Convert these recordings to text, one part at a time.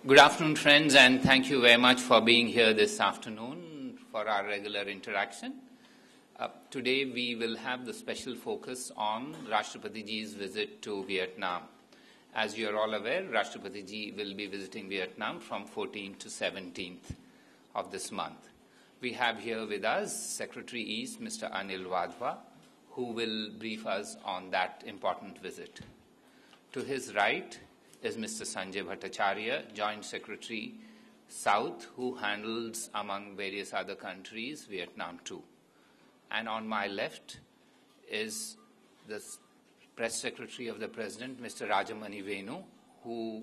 Good afternoon, friends, and thank you very much for being here this afternoon for our regular interaction. Today we will have the special focus on Rashtrapati Ji's visit to Vietnam. As you are all aware, Rashtrapati Ji will be visiting Vietnam from 14th to 17th of this month. We have here with us Secretary East, Mr. Anil Wadhwa, who will brief us on that important visit. To his right is Mr. Sanjay Bhattacharya, Joint Secretary South, who handles, among various other countries, Vietnam too. And on my left is the Press Secretary of the President, Mr. Rajamani Venu, who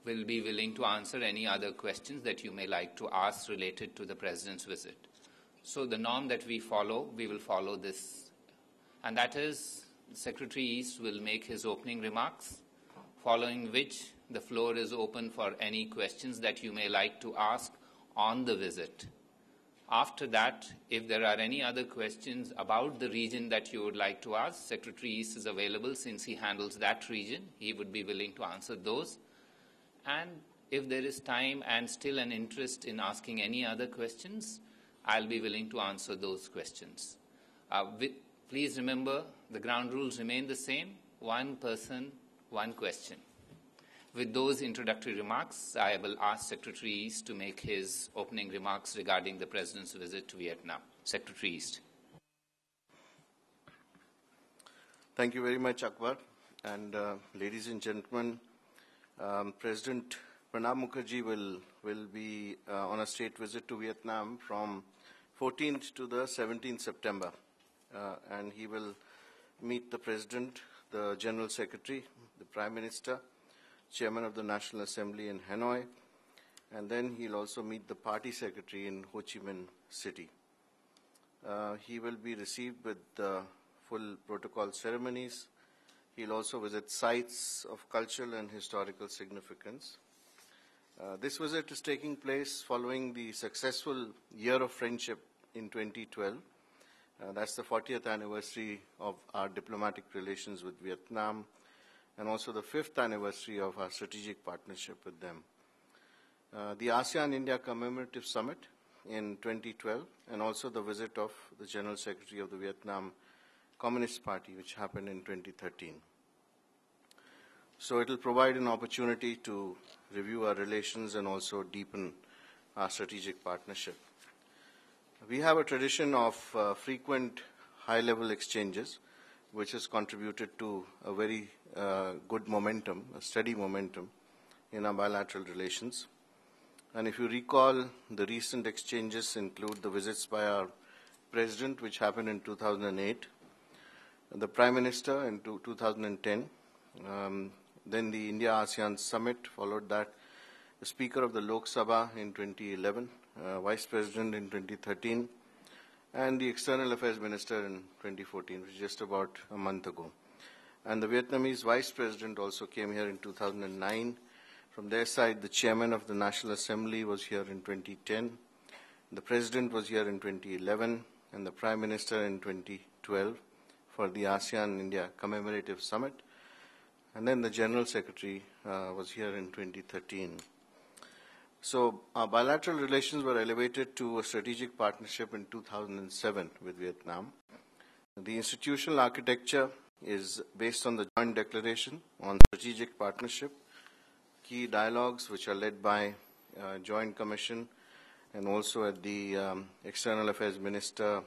will be willing to answer any other questions that you may like to ask related to the President's visit. So the norm that we will follow this, and that is Secretary East will make his opening remarks, following which the floor is open for any questions that you may like to ask on the visit. After that, if there are any other questions about the region that you would like to ask, Secretary East is available since he handles that region. He would be willing to answer those. And if there is time and still an interest in asking any other questions, I'll be willing to answer those questions. Please remember, the ground rules remain the same. One person, one question. With those introductory remarks, I will ask Secretary East to make his opening remarks regarding the President's visit to Vietnam. Secretary East. Thank you very much, Akbar. And ladies and gentlemen, President Pranab Mukherjee will be on a state visit to Vietnam from 14th to the 17th September. And he will meet the President, the General Secretary, the Prime Minister, Chairman of the National Assembly in Hanoi, and then he'll also meet the Party Secretary in Ho Chi Minh City. He will be received with full protocol ceremonies. He'll also visit sites of cultural and historical significance. This visit is taking place following the successful Year of Friendship in 2012. That's the 40th anniversary of our diplomatic relations with Vietnam, and also the 5th anniversary of our strategic partnership with them. The ASEAN-India Commemorative Summit in 2012, and also the visit of the General Secretary of the Vietnam Communist Party, which happened in 2013. So it will provide an opportunity to review our relations and also deepen our strategic partnership. We have a tradition of frequent high-level exchanges, which has contributed to a very good momentum, a steady momentum in our bilateral relations. And if you recall, the recent exchanges include the visits by our President, which happened in 2008, the Prime Minister in 2010, then the India-ASEAN Summit, followed that, the Speaker of the Lok Sabha in 2011, Vice President in 2013, and the External Affairs Minister in 2014, which is just about a month ago. And the Vietnamese Vice President also came here in 2009. From their side, the Chairman of the National Assembly was here in 2010, the President was here in 2011, and the Prime Minister in 2012 for the ASEAN-India Commemorative Summit. And then the General Secretary was here in 2013. So our bilateral relations were elevated to a strategic partnership in 2007 with Vietnam. The institutional architecture is based on the Joint Declaration on Strategic Partnership, key dialogues which are led by Joint Commission and also at the External Affairs Minister,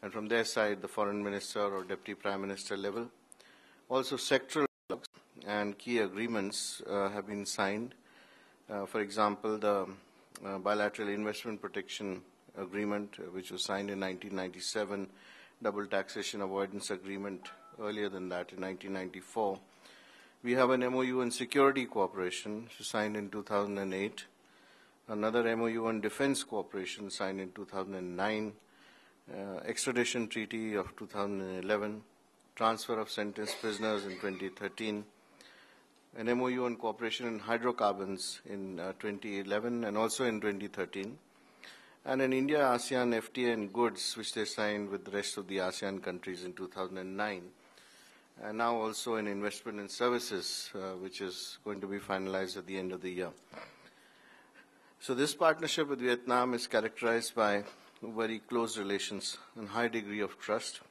and from their side the Foreign Minister or Deputy Prime Minister level. Also sectoral dialogues and key agreements have been signed. For example, the Bilateral Investment Protection Agreement, which was signed in 1997, Double Taxation Avoidance Agreement earlier than that in 1994. We have an MOU on security cooperation, which was signed in 2008, another MOU on defense cooperation signed in 2009, extradition treaty of 2011, transfer of sentenced prisoners in 2013, an MOU on cooperation in hydrocarbons in 2011 and also in 2013, and an India-ASEAN FTA in goods, which they signed with the rest of the ASEAN countries in 2009, and now also an investment in services, which is going to be finalized at the end of the year. So this partnership with Vietnam is characterized by very close relations and high degree of trust.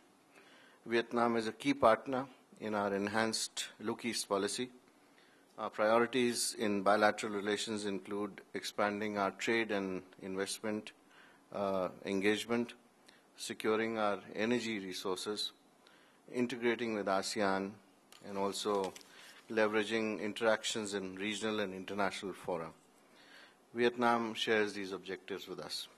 Vietnam is a key partner in our enhanced Look East policy. Our priorities in bilateral relations include expanding our trade and investment engagement, securing our energy resources, integrating with ASEAN, and also leveraging interactions in regional and international fora. Vietnam shares these objectives with us.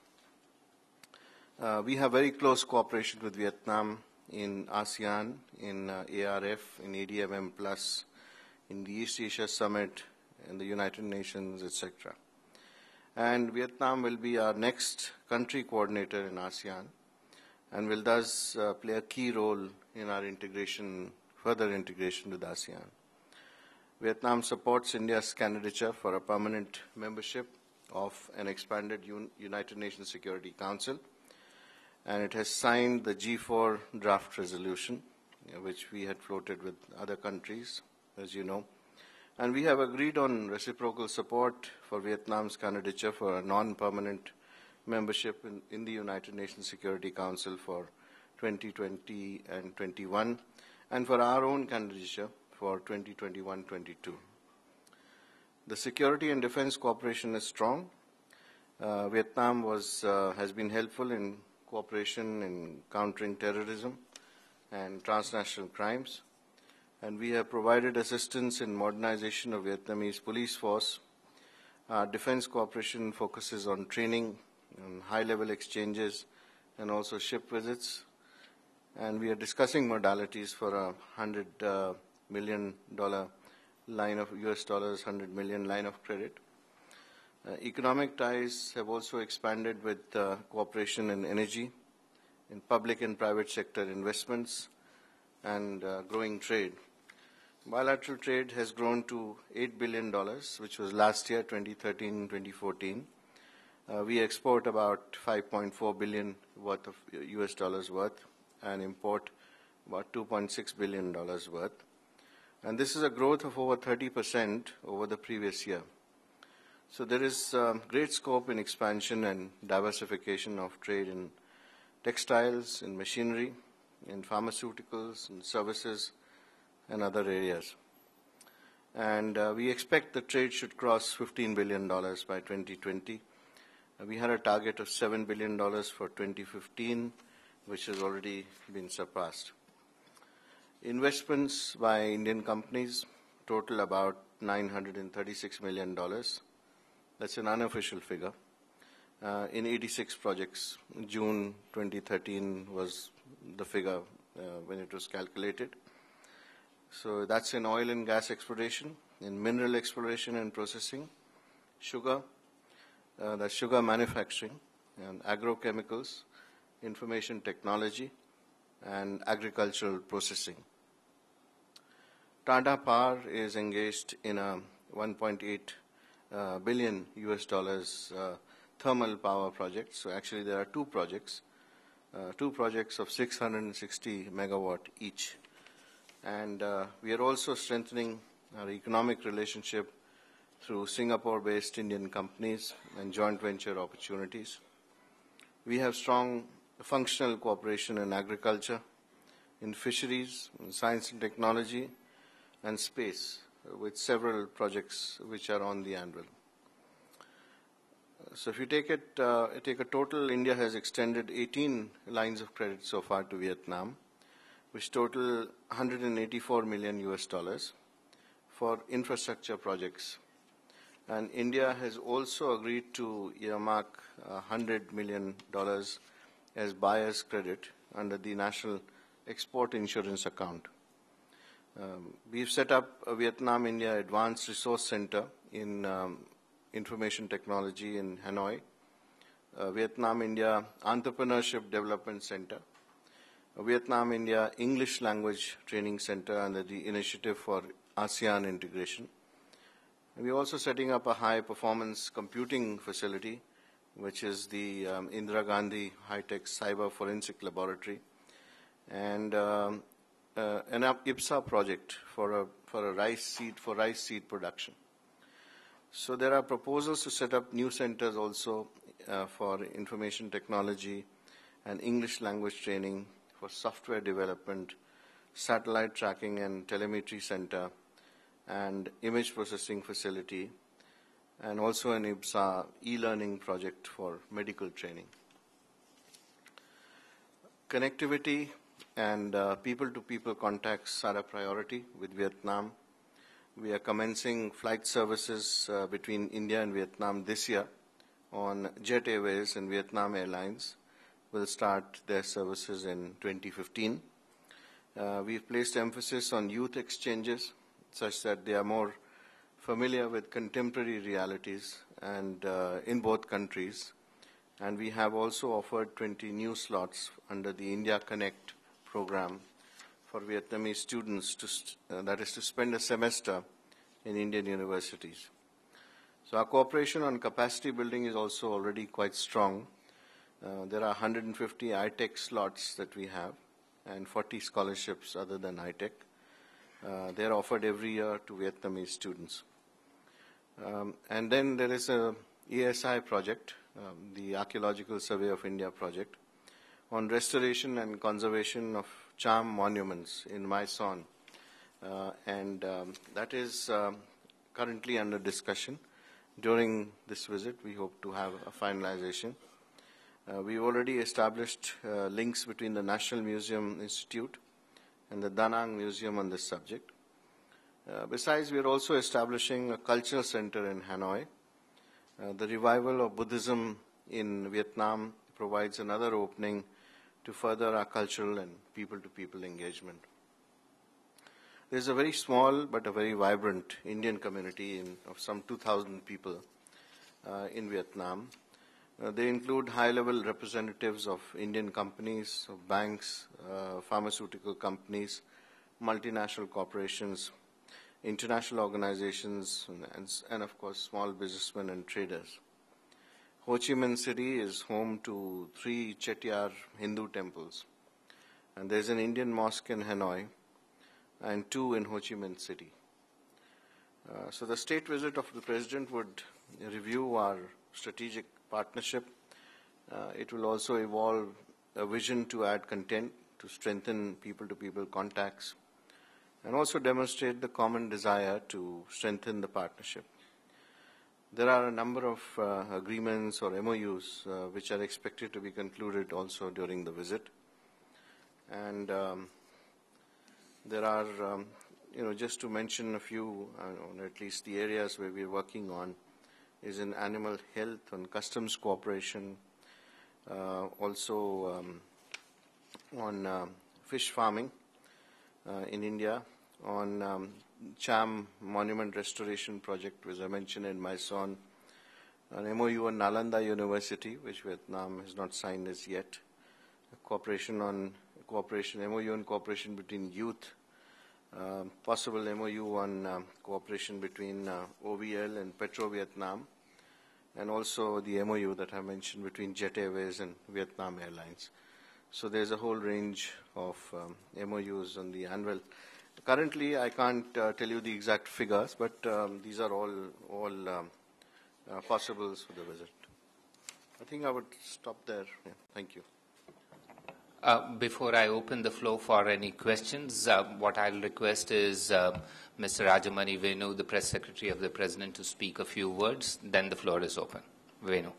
We have very close cooperation with Vietnam in ASEAN, in ARF, in ADMM+, in the East Asia Summit, in the United Nations, etc. And Vietnam will be our next country coordinator in ASEAN and will thus play a key role in our integration, further integration with ASEAN. Vietnam supports India's candidature for a permanent membership of an expanded United Nations Security Council, and it has signed the G4 draft resolution, which we had floated with other countries, as you know. And we have agreed on reciprocal support for Vietnam's candidature for a non-permanent membership in the United Nations Security Council for 2020 and 21, and for our own candidature for 2021-22. The security and defense cooperation is strong. Vietnam has been helpful in cooperation in countering terrorism and transnational crimes, and we have provided assistance in modernization of Vietnamese police force. Our defense cooperation focuses on training, on high-level exchanges, and also ship visits. And we are discussing modalities for a $100 million line of US dollars, 100 million line of credit. Economic ties have also expanded with cooperation in energy, in public and private sector investments, and growing trade. Bilateral trade has grown to $8 billion, which was last year, 2013-2014. We export about $5.4 billion worth of US dollars worth and import about $2.6 billion worth. And this is a growth of over 30% over the previous year. So there is great scope in expansion and diversification of trade in textiles, in machinery, in pharmaceuticals, in services, and other areas. And we expect the trade should cross $15 billion by 2020. We had a target of $7 billion for 2015, which has already been surpassed. Investments by Indian companies total about $936 million. That's an unofficial figure. In 86 projects. June 2013 was the figure when it was calculated. So that's in oil and gas exploration, in mineral exploration and processing, sugar, that's sugar manufacturing, and agrochemicals, information technology, and agricultural processing. Tata Power is engaged in a 1.8 billion US dollars thermal power project. So actually there are two projects of 660 megawatt each. And we are also strengthening our economic relationship through Singapore-based Indian companies and joint venture opportunities. We have strong functional cooperation in agriculture, in fisheries, in science and technology, and space, with several projects which are on the anvil. So if you take a total, India has extended 18 lines of credit so far to Vietnam, which total 184 million US dollars for infrastructure projects. And India has also agreed to earmark $100 million as buyer's credit under the National Export Insurance Account. We've set up a Vietnam-India Advanced Resource Center in information technology in Hanoi, Vietnam-India Entrepreneurship Development Center, Vietnam-India English Language Training Center under the Initiative for ASEAN Integration. We're also setting up a high-performance computing facility, which is the Indira Gandhi High-Tech Cyber Forensic Laboratory, and an IPSA project for rice seed production. So there are proposals to set up new centers also for information technology and English language training, for software development, satellite tracking and telemetry center, and image processing facility, and also an IBSA e-learning project for medical training. Connectivity and people-to-people contacts are a priority with Vietnam. We are commencing flight services between India and Vietnam this year on Jet Airways and Vietnam Airlines. Will start their services in 2015. We've placed emphasis on youth exchanges such that they are more familiar with contemporary realities and in both countries. And we have also offered 20 new slots under the India Connect program for Vietnamese students that is to spend a semester in Indian universities. So our cooperation on capacity building is also already quite strong. There are 150 ITEC slots that we have and 40 scholarships other than ITEC. They are offered every year to Vietnamese students. And then there is a ESI project, the Archaeological Survey of India project, on restoration and conservation of charm monuments in Mysore. That is currently under discussion. During this visit, we hope to have a finalization. We've already established links between the National Museum Institute and the Da Nang Museum on this subject. Besides, we are also establishing a cultural center in Hanoi. The revival of Buddhism in Vietnam provides another opening to further our cultural and people-to-people engagement. There's a very small but a very vibrant Indian community of some 2,000 people in Vietnam. They include high-level representatives of Indian companies, of banks, pharmaceutical companies, multinational corporations, international organizations, and of course, small businessmen and traders. Ho Chi Minh City is home to 3 Chettiar Hindu temples, and there's an Indian mosque in Hanoi and 2 in Ho Chi Minh City. So the state visit of the President would review our strategic partnership. It will also evolve a vision to add content, to strengthen people-to-people contacts, and also demonstrate the common desire to strengthen the partnership. There are a number of agreements or MOUs which are expected to be concluded also during the visit. And there are, just to mention a few, or at least the areas where we're working on, is in animal health, on customs cooperation, also on fish farming in India, on Cham Monument Restoration Project, which I mentioned in Mysore, an MOU on Nalanda University, which Vietnam has not signed as yet, MOU on cooperation between youth, possible MOU on cooperation between OVL and Petro Vietnam, and also the MOU that I mentioned between Jet Airways and Vietnam Airlines. So there's a whole range of MOUs on the annual. Currently, I can't tell you the exact figures, but these are all possibles for the visit. I think I would stop there. Yeah, thank you. Before I open the floor for any questions, what I'll request is Mr. Rajamani Venu, the Press Secretary of the President, to speak a few words. Then the floor is open. Venu.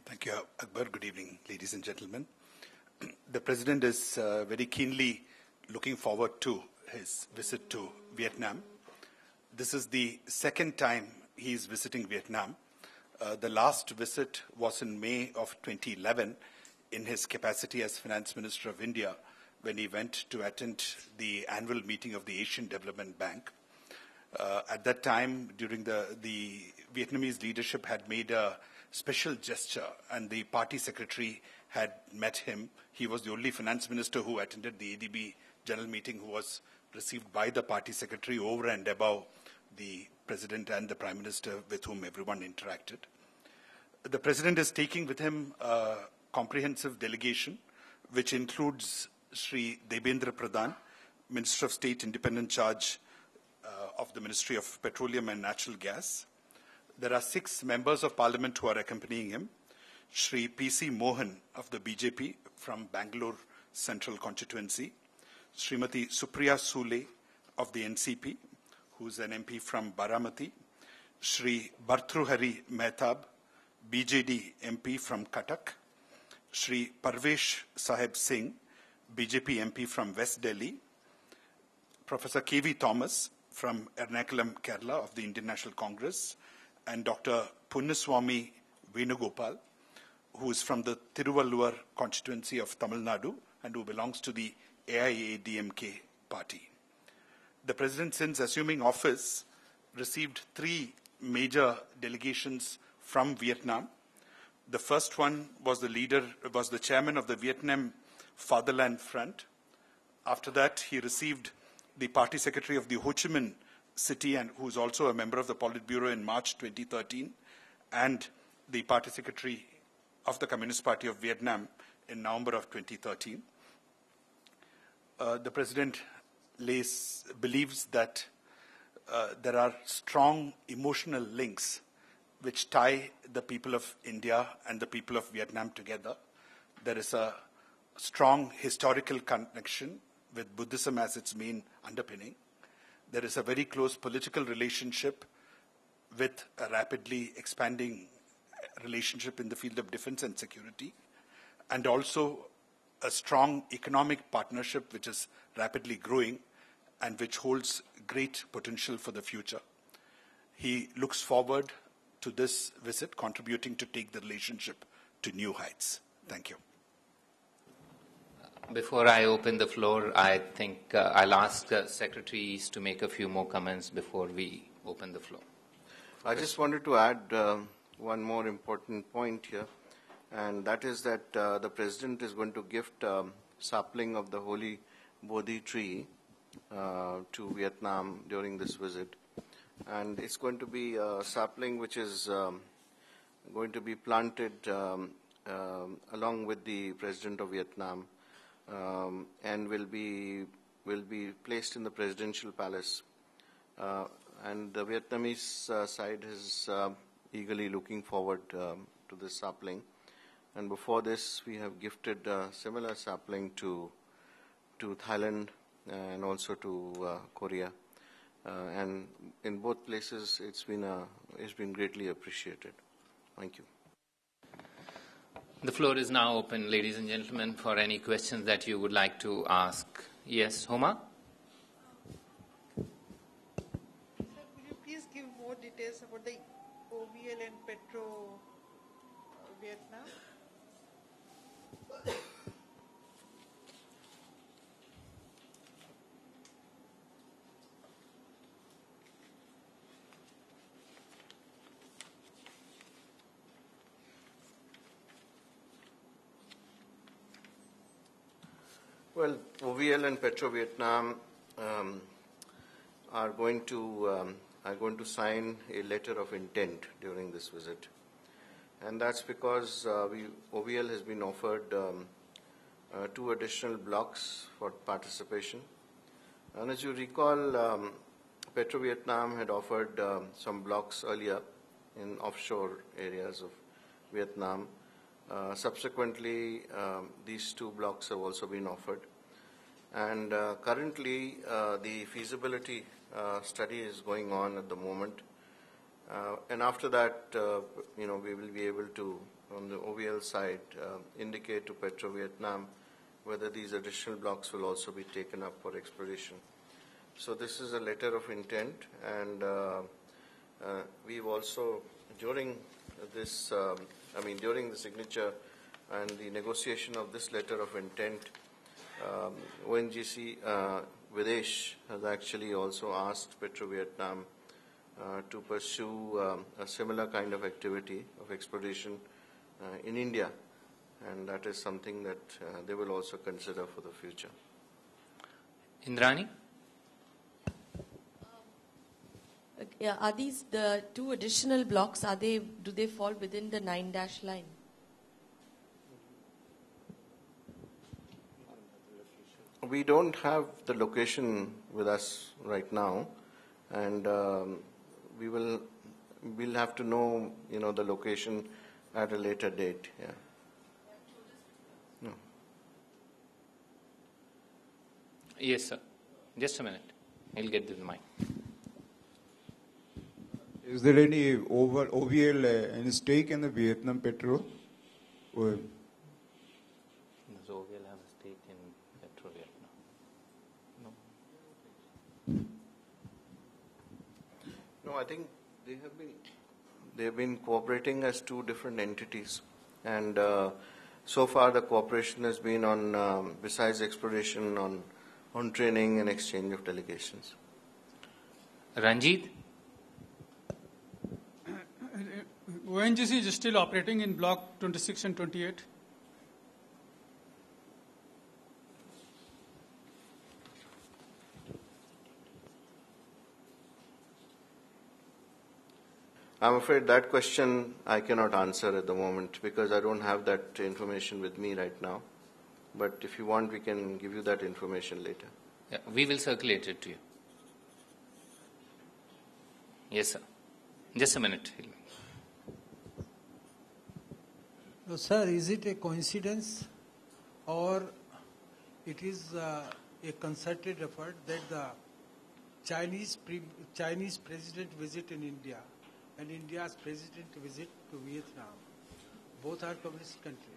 Thank you, Akbar. Good evening, ladies and gentlemen. The President is very keenly looking forward to his visit to Vietnam. This is the second time he is visiting Vietnam. The last visit was in May of 2011 in his capacity as Finance Minister of India when he went to attend the annual meeting of the Asian Development Bank. At that time, during the Vietnamese leadership had made a special gesture and the party secretary had met him. He was the only finance minister who attended the ADB general meeting who was received by the party secretary over and above the president and the prime minister with whom everyone interacted. The president is taking with him a comprehensive delegation which includes Sri Debendra Pradhan, Minister of State, Independent Charge of the Ministry of Petroleum and Natural Gas, There are 6 members of parliament who are accompanying him. Shri P.C. Mohan of the BJP from Bangalore Central Constituency. Srimati Supriya Sule of the NCP, who is an MP from Baramati. Shri Bhartruhari Mehtab, BJD MP from Cuttack. Shri Parvesh Sahib Singh, BJP MP from West Delhi. Professor K.V. Thomas from Ernakulam, Kerala of the Indian National Congress. And Dr. Punnaswamy Venugopal, who is from the Tiruvallur constituency of Tamil Nadu and who belongs to the AIADMK party. The President, since assuming office, received 3 major delegations from Vietnam. The first one was the chairman of the Vietnam Fatherland Front. After that, he received the party secretary of the Ho Chi Minh City, and who is also a member of the Politburo in March 2013, and the party secretary of the Communist Party of Vietnam in November of 2013. The President believes that there are strong emotional links which tie the people of India and the people of Vietnam together. There is a strong historical connection with Buddhism as its main underpinning. There is a very close political relationship with a rapidly expanding relationship in the field of defense and security, and also a strong economic partnership which is rapidly growing and which holds great potential for the future. He looks forward to this visit, contributing to take the relationship to new heights. Thank you. Before I open the floor, I think I'll ask secretaries to make a few more comments before we open the floor. I just wanted to add one more important point here, and that is that the President is going to gift sapling of the holy Bodhi tree to Vietnam during this visit. And it's going to be a sapling which is going to be planted along with the President of Vietnam and will be placed in the presidential palace. And the Vietnamese side is eagerly looking forward to this sapling. And before this, we have gifted a similar sapling to Thailand and also to Korea. And in both places, it's been greatly appreciated. Thank you. The floor is now open, ladies and gentlemen, for any questions that you would like to ask. Yes, Homa? Sir, will you please give more details about the OVL and Petro Vietnam? Well, OVL and Petro Vietnam are going to sign a letter of intent during this visit, and that's because OVL has been offered 2 additional blocks for participation. And as you recall, Petro Vietnam had offered some blocks earlier in offshore areas of Vietnam. Subsequently, these 2 blocks have also been offered. And currently, the feasibility study is going on at the moment. And after that, we will be able to, on the OVL side, indicate to Petro Vietnam whether these additional blocks will also be taken up for exploration. So this is a letter of intent, and we've also, during this, during the signature and the negotiation of this letter of intent, ONGC Videsh has actually also asked Petro Vietnam to pursue a similar kind of activity of exploration in India, and that is something that they will also consider for the future. Indrani? Yeah, are these the 2 additional blocks? Do they fall within the 9-dash line? We don't have the location with us right now, and we will we'll have to know, the location at a later date. Yeah. No. Yes, sir. Just a minute. He'll get the mic. Is there any OVL any stake in the Vietnam petrol? Or Does OVL have a stake in Petro Vietnam? No. No, I think they have been cooperating as two different entities, and so far the cooperation has been on besides exploration on training and exchange of delegations. Ranjit? ONGC is still operating in Block 26 and 28. I'm afraid that question I cannot answer at the moment because I don't have that information with me right now. But if you want, we can give you that information later. Yeah, we will circulate it to you. Yes, sir. Just a minute. So, sir, is it a coincidence or it is a concerted effort that the Chinese president visit in India and India's president visit to Vietnam? Both are communist countries.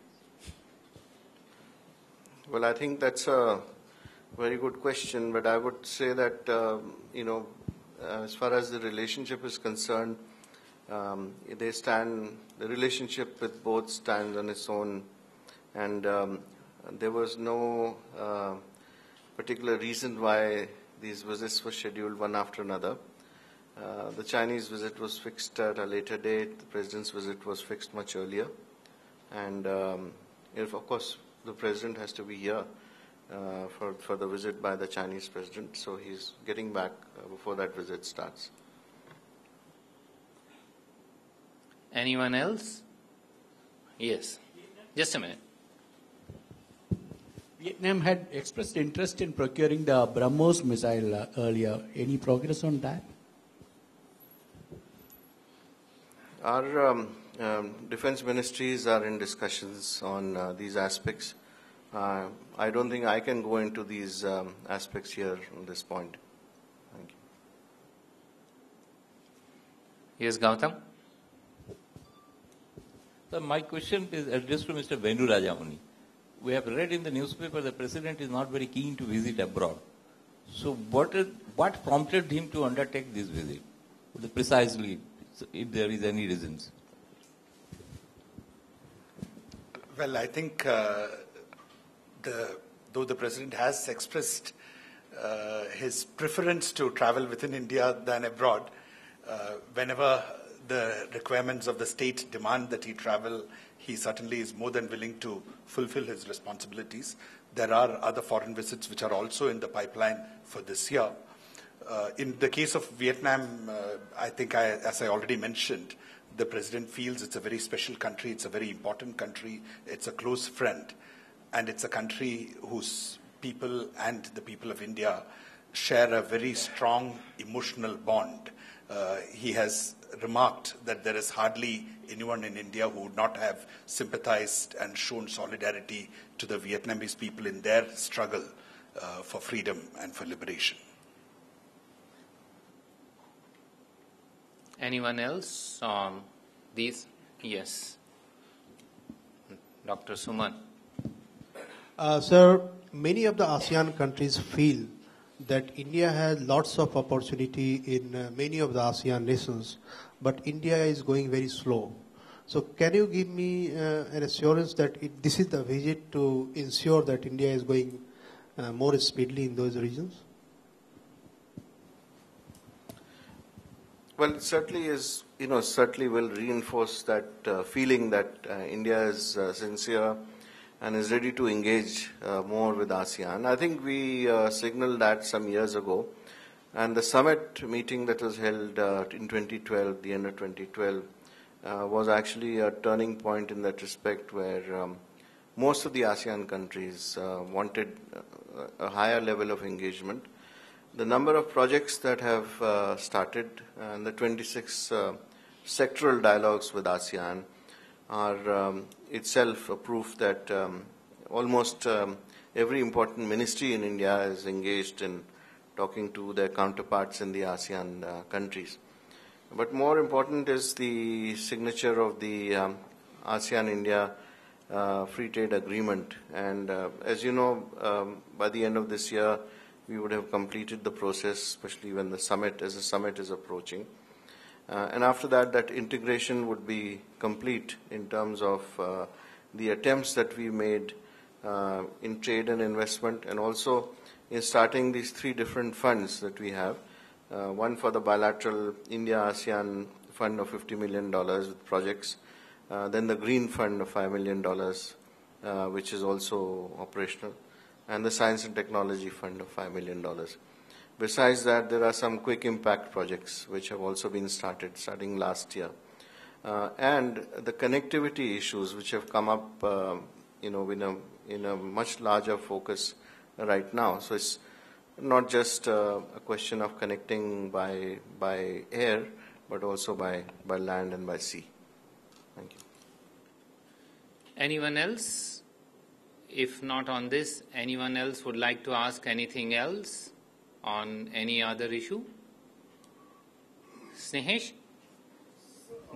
Well, I think that's a very good question, but I would say that, as far as the relationship is concerned, the relationship with both stands on its own, and there was no particular reason why these visits were scheduled one after another. The Chinese visit was fixed at a later date. The president's visit was fixed much earlier, and of course the president has to be here for the visit by the Chinese president, so he's getting back before that visit starts. Anyone else? Yes. Just a minute. Vietnam had expressed interest in procuring the BrahMos missile earlier. Any progress on that? Our defense ministries are in discussions on these aspects. I don't think I can go into these aspects here at this point. Thank you. Yes, Gautam? So my question is addressed to Mr. Venu Rajamani. We have read in the newspaper the president is not very keen to visit abroad. So what prompted him to undertake this visit? Precisely, if there is any reasons. Well, I think though the president has expressed his preference to travel within India than abroad, whenever the requirements of the state demand that he travel, he certainly is more than willing to fulfill his responsibilities. There are other foreign visits which are also in the pipeline for this year. In the case of Vietnam, I think, as I already mentioned, the president feels it's a very special country, it's a very important country, it's a close friend, and it's a country whose people and the people of India share a very strong emotional bond. He has remarked that there is hardly anyone in India who would not have sympathized and shown solidarity to the Vietnamese people in their struggle for freedom and for liberation. Anyone else on these? Yes. Dr. Suman. Sir, many of the ASEAN countries feel that India has lots of opportunity in many of the ASEAN nations, but India is going very slow. So can you give me an assurance that this is the visit to ensure that India is going more speedily in those regions? Well, it certainly is, certainly will reinforce that feeling that India is sincere and is ready to engage more with ASEAN. I think we signaled that some years ago, and the summit meeting that was held in 2012, the end of 2012, was actually a turning point in that respect, where most of the ASEAN countries wanted a higher level of engagement. The number of projects that have started and the 26 sectoral dialogues with ASEAN are itself a proof that almost every important ministry in India is engaged in talking to their counterparts in the ASEAN countries. But more important is the signature of the ASEAN-India Free Trade Agreement. And as you know, by the end of this year, we would have completed the process, especially when the summit is approaching. And after that, that integration would be complete in terms of the attempts that we made in trade and investment, and also in starting these 3 different funds that we have. One for the bilateral India-ASEAN fund of $50 million with projects, then the green fund of $5 million, which is also operational, and the science and technology fund of $5 million. Besides that, there are some quick impact projects which have also been starting last year. And the connectivity issues which have come up, in a much larger focus right now. So it's not just a question of connecting by air, but also by land and by sea. Thank you. Anyone else? If not on this, anyone else would like to ask anything else on any other issue? Snehesh?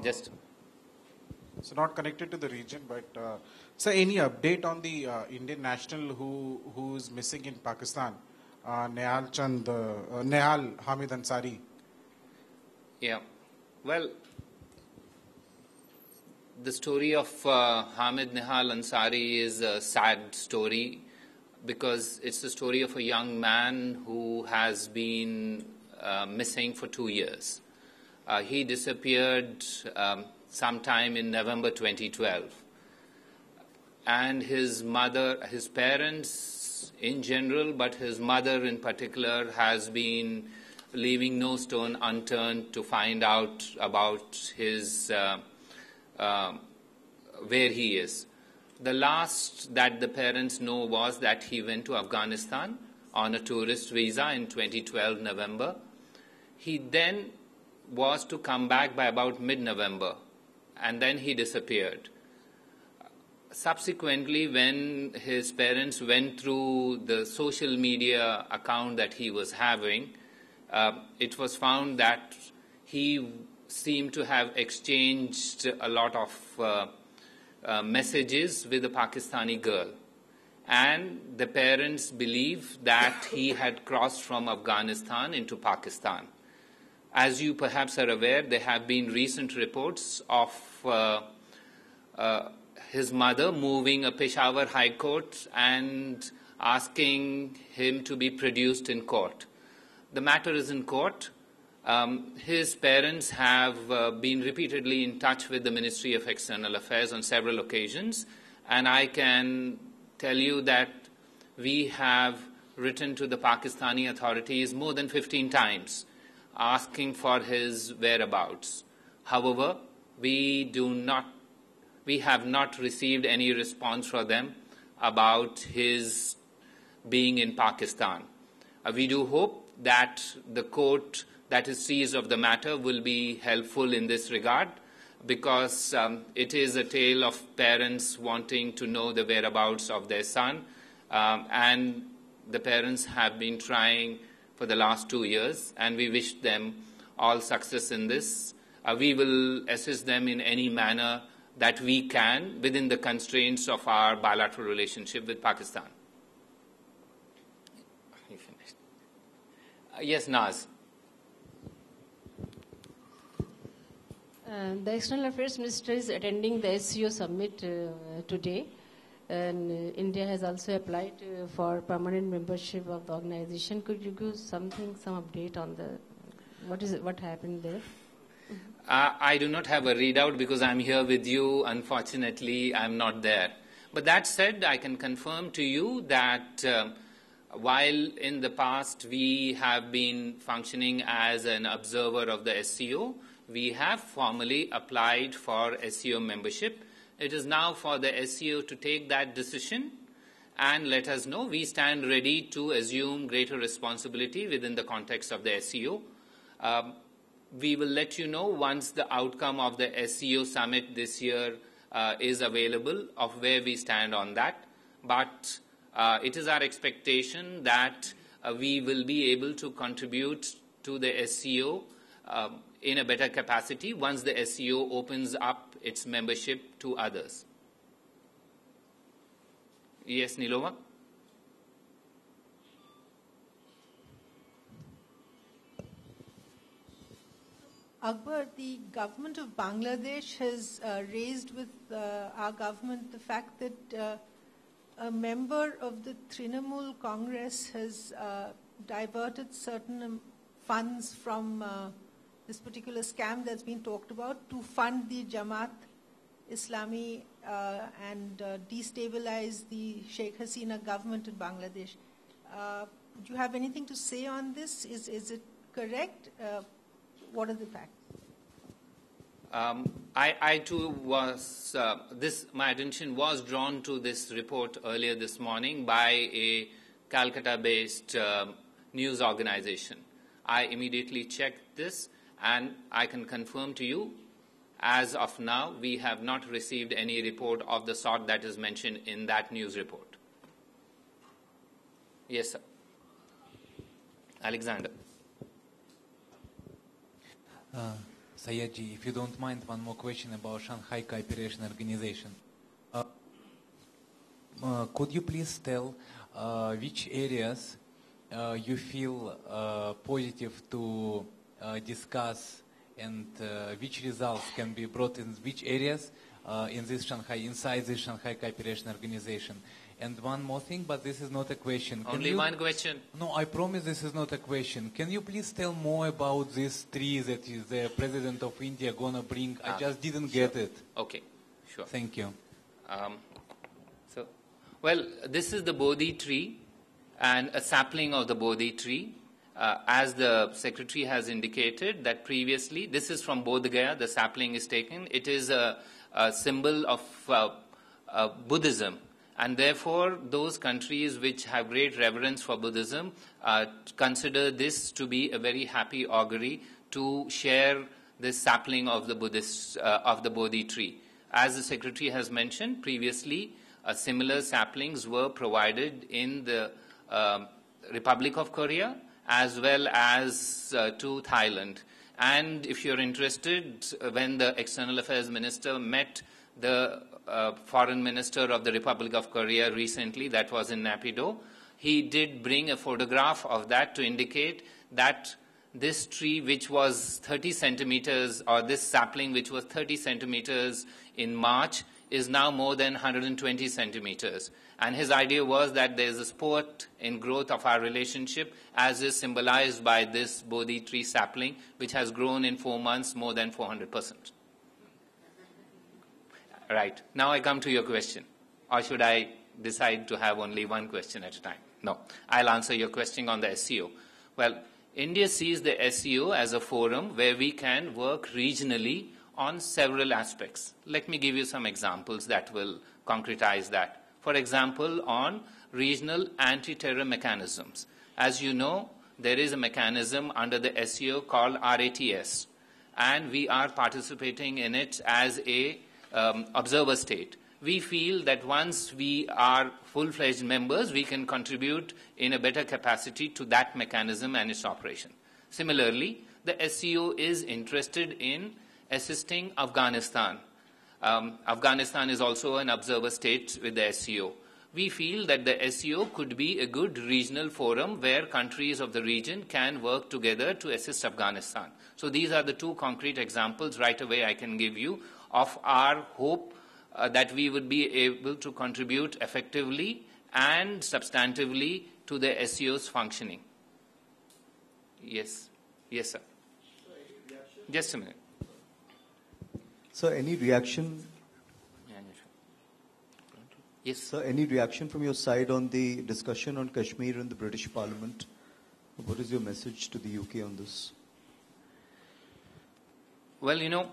Just. So not connected to the region, but so any update on the Indian national who is missing in Pakistan, Nehal Hamid Ansari? Yeah. Well, the story of Hamid Nehal Ansari is a sad story because it's the story of a young man who has been missing for 2 years. He disappeared sometime in November 2012. And his parents in general, but his mother in particular, has been leaving no stone unturned to find out about his where he is. The last that the parents know was that he went to Afghanistan on a tourist visa in 2012 November. He then was to come back by about mid-November, and then he disappeared. Subsequently, when his parents went through the social media account that he was having, it was found that he seemed to have exchanged a lot of messages with a Pakistani girl. And the parents believe that he had crossed from Afghanistan into Pakistan. As you perhaps are aware, there have been recent reports of his mother moving a Peshawar High Court and asking him to be produced in court. The matter is in court. His parents have been repeatedly in touch with the Ministry of External Affairs on several occasions, and I can tell you that we have written to the Pakistani authorities more than 15 times asking for his whereabouts. However, we have not received any response from them about his being in Pakistan. We do hope that the court that is seized of the matter will be helpful in this regard, because it is a tale of parents wanting to know the whereabouts of their son, and the parents have been trying for the last 2 years, and we wish them all success in this. We will assist them in any manner that we can within the constraints of our bilateral relationship with Pakistan. You finished? Yes, Naz. The External Affairs Minister is attending the SCO summit today, and India has also applied for permanent membership of the organization. Could you give some update on what happened there? I do not have a readout because I'm here with you. Unfortunately, I'm not there. But that said, I can confirm to you that while in the past we have been functioning as an observer of the SCO, we have formally applied for SCO membership. It is now for the SCO to take that decision and let us know. We stand ready to assume greater responsibility within the context of the SCO. we will let you know once the outcome of the SCO summit this year is available of where we stand on that. But it is our expectation that we will be able to contribute to the SCO in a better capacity once the SCO opens up its membership to others. Yes, Nilova? Akbar, the government of Bangladesh has raised with our government the fact that a member of the Trinamool Congress has diverted certain funds from this particular scam that's been talked about to fund the Jamaat Islami and destabilize the Sheikh Hasina government in Bangladesh. Do you have anything to say on this? Is it correct? What are the facts? I too was, my attention was drawn to this report earlier this morning by a Calcutta-based news organization. I immediately checked this, and I can confirm to you, as of now, we have not received any report of the sort that is mentioned in that news report. Yes, sir. Alexander. Sayedji, if you don't mind, one more question about Shanghai Cooperation Organization. Could you please tell which areas you feel positive to discuss, and which results can be brought in which areas in this inside this Shanghai Cooperation Organization? And one more thing, but this is not a question. Only one question? No, I promise this is not a question. Can you please tell more about this tree that is the President of India gonna bring? I just didn't get it. Okay, sure. Thank you. Well, this is the Bodhi tree and a sapling of the Bodhi tree. As the Secretary has indicated that previously, this is from Bodh Gaya, the sapling is taken. It is a symbol of Buddhism. And therefore, those countries which have great reverence for Buddhism consider this to be a very happy augury to share this sapling of the of the Bodhi tree. As the Secretary has mentioned previously, similar saplings were provided in the Republic of Korea as well as to Thailand. And if you're interested, when the External Affairs Minister met the Foreign Minister of the Republic of Korea recently, that was in Naypyidaw, he did bring a photograph of that to indicate that this tree, which was 30 centimeters, or this sapling, which was 30 centimeters in March, is now more than 120 centimeters. And his idea was that there is a spurt in growth of our relationship, as is symbolized by this Bodhi tree sapling, which has grown in 4 months more than 400%. Right. Now I come to your question. Or should I decide to have only one question at a time? No. I'll answer your question on the SCO. Well, India sees the SCO as a forum where we can work regionally on several aspects. Let me give you some examples that will concretize that. For example, on regional anti-terror mechanisms. As you know, there is a mechanism under the SCO called RATS, and we are participating in it as a observer state. We feel that once we are full-fledged members, we can contribute in a better capacity to that mechanism and its operation. Similarly, the SCO is interested in assisting Afghanistan. Afghanistan is also an observer state with the SCO. We feel that the SCO could be a good regional forum where countries of the region can work together to assist Afghanistan. So these are the two concrete examples right away I can give you of our hope that we would be able to contribute effectively and substantively to the SCO's functioning. Yes. Yes, sir. Just a minute. Sir, any reaction? Yes. Sir, any reaction from your side on the discussion on Kashmir in the British Parliament? What is your message to the UK on this? Well, you know,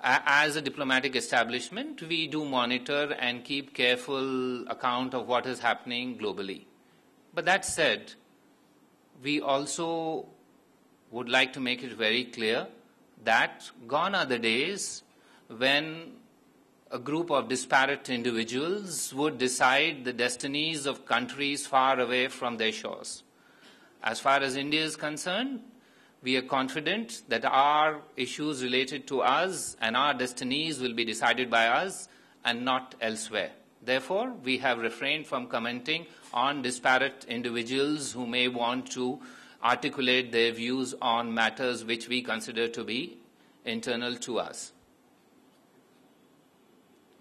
as a diplomatic establishment, we do monitor and keep careful account of what is happening globally. But that said, we also would like to make it very clear that gone are the days when a group of disparate individuals would decide the destinies of countries far away from their shores. As far as India is concerned, we are confident that our issues related to us and our destinies will be decided by us and not elsewhere. Therefore, we have refrained from commenting on disparate individuals who may want to articulate their views on matters which we consider to be internal to us.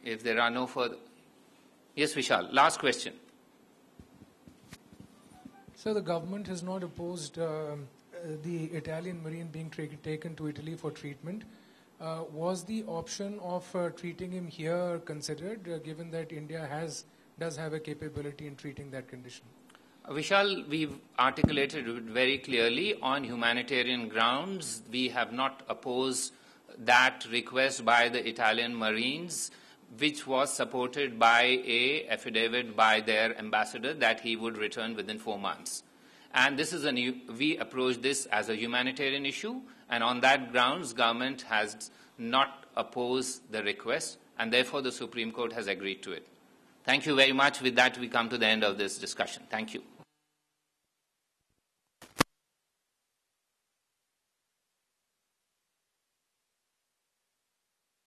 If there are no further... Yes, Vishal, last question. So the government has not opposed the Italian Marine being taken to Italy for treatment. Was the option of treating him here considered, given that India does have a capability in treating that condition? Vishal, we've articulated it very clearly on humanitarian grounds. We have not opposed that request by the Italian Marines, which was supported by an affidavit by their ambassador that he would return within 4 months. And this is we approach this as a humanitarian issue, and on that grounds, government has not opposed the request, and therefore the Supreme Court has agreed to it. Thank you very much. With that, we come to the end of this discussion. Thank you.